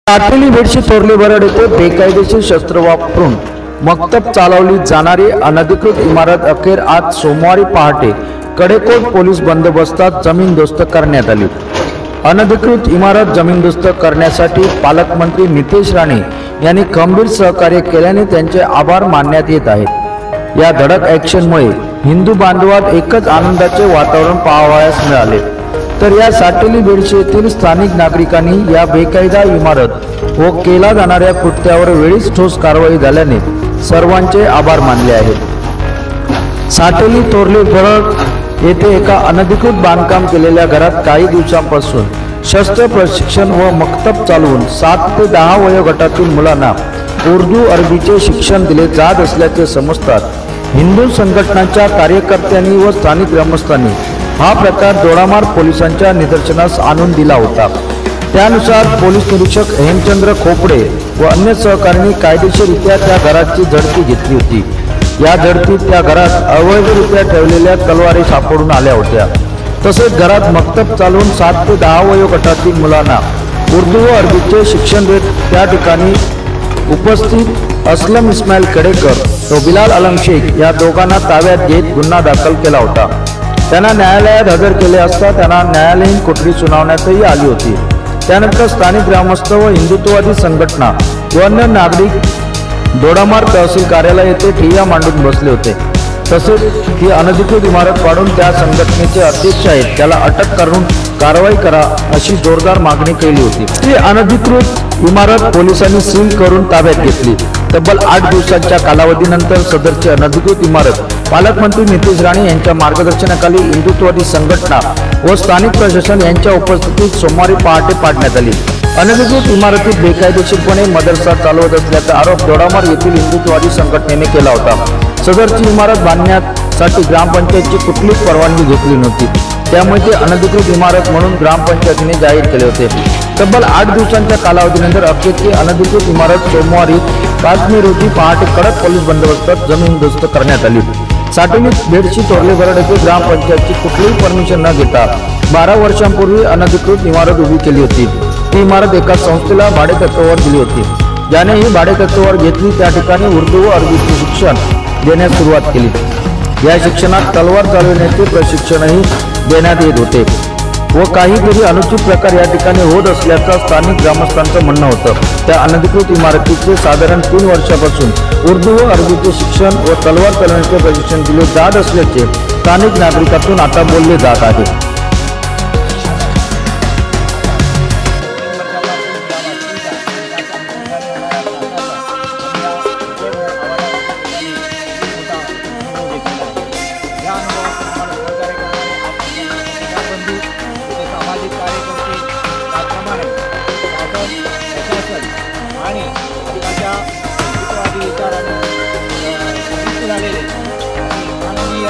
सातेली बेडशी तोरले बरड येथे बेकायदेशीर शस्त्र वापरून मक्तब चालवली जाणारी अनधिकृत इमारत अखेर आज सोमवारी पहाटे कडेकोट पोलीस बंदोबस्तात जमीनदोस्त करण्यात आली। अनधिकृत इमारत जमीनदोस्त करण्यासाठी पालकमंत्री नितेश राणे यांनी खंबीर सहकार्य केल्याने त्यांचे आभार मानण्यात येत आहेत। या धडक ॲक्शनमुळे हिंदू बांधवात एकच आनंदाचे वातावरण पाहावयास मिळाले। तर या सातेली बेडशी येथील स्थानिक नागरिकांनी या बेकायदा इमारत व केला जाणाऱ्या कृत्यावर वेळीच ठोस कारवाई झाल्याने सर्वांचे आभार मानले आहेत। सातेली तोरले बरड येथे एका अनधिकृत बांधकाम केलेल्या घरात काही दिवसांपासून शस्त्र प्रशिक्षण व मक्तब चालवून 7 ते 10 वयोगटातील मुलांना उर्दू अरबीचे शिक्षण दिले जात असल्याचे समजतात हिंदू संघटनांच्या कार्यकर्त्यांनी व स्थानिक ग्रामस्थांनी हा प्रकार दोडामार्ग पोलिसांच्या निदर्शनास आणून दिला होता। त्यानुसार पोलीस निरीक्षक हेमचंद्र खोपडे व अन्य सहकाऱ्यांनी कायदेशीररित्या त्या घराची झडती घेतली होती। या झडतीत त्या घरात अवैधरित्या ठेवलेल्या तलवारी सापडून आल्या होत्या। तसेच घरात मक्तब चालवून 7 ते 10 वयोगटातील मुलांना उर्दू व अरबीचे शिक्षण देत त्या ठिकाणी उपस्थित असलम इस्माईल कडेकर व बिलाल आलम शेख या दोघांना ताब्यात घेत गुन्हा दाखल केला होता। त्यांना न्यायालयात हजर केले असता त्यांना न्यायालयीन कोठडी सुनावण्यातही आली होती। त्यानंतर स्थानिक ग्रामस्थ व हिंदुत्ववादी संघटना व अन्य नागरिक दोडामार्ग तहसील कार्यालय येथे ठिय्या मांडून बसले होते। तसेच ही अनधिकृत इमारत पाडून त्या संघटनेचे अध्यक्ष आहेत त्याला अटक करून कारवाई करा अशी जोरदार मागणी केली होती। ती अनधिकृत इमारत पोलिसांनी सील करून ताब्यात घेतली। तब्बल 8 दिवसांच्या कालावधीनंतर सदरची अनधिकृत इमारत पालकमंत्री नितेश राणे यांच्या मार्गदर्शनाखाली हिंदुत्ववादी संघटना व स्थानिक प्रशासन यांच्या उपस्थितीत सोमवारी पहाटे पाडण्यात आली। अनधिकृत इमारतीत बेकायदेशीरपणे मदरसा चालवत असल्याचा आरोप दोडामार्ग येथील हिंदुत्ववादी संघटनेने केला होता। सदरची इमारत बांधण्यासाठी ग्रामपंचायतची कुठलीच परवानगी घेतली नव्हती, त्यामुळे ते अनधिकृत इमारत म्हणून ग्रामपंचायतीने जाहीर केले होते। तब्बल 8 दिवसांच्या कालावधीनंतर अखेर ती अनधिकृत इमारत सोमवारी 5 मे रोजी पहाटे कडक पोलीस बंदोबस्तात जमीनदोस्त करण्यात आली। सातेली बेडशी तोरले बरड येथे ग्रामपंचायतची कुठलीही परमिशन न घेता 12 वर्षांपूर्वी अनधिकृत इमारत उभी केली होती। ती इमारत एका संस्थेला भाडेतत्त्वावर दिली होती, ज्याने ही भाडेतत्त्वावर घेतली त्या ठिकाणी उर्दू व अरबीचे शिक्षण देण्यास सुरुवात केली। या शिक्षणात तलवार चालवण्याचे प्रशिक्षणही देण्यात येत होते व काहीतरी अनुचित प्रकार या ठिकाणी होत असल्याचं स्थानिक ग्रामस्थांचं म्हणणं होतं। त्या अनधिकृत इमारतीचे साधारण 3 वर्षापासून उर्दू व अरबीचे शिक्षण व तलवार चालवण्याचे प्रशिक्षण दिले जात असल्याचे स्थानिक नागरिकातून आता बोलले जात आहे। सामाजिक कार्यकर्ते त्याप्रमाणे शासन आणि हिंदुत्ववादी विचाराने झालेले माननीय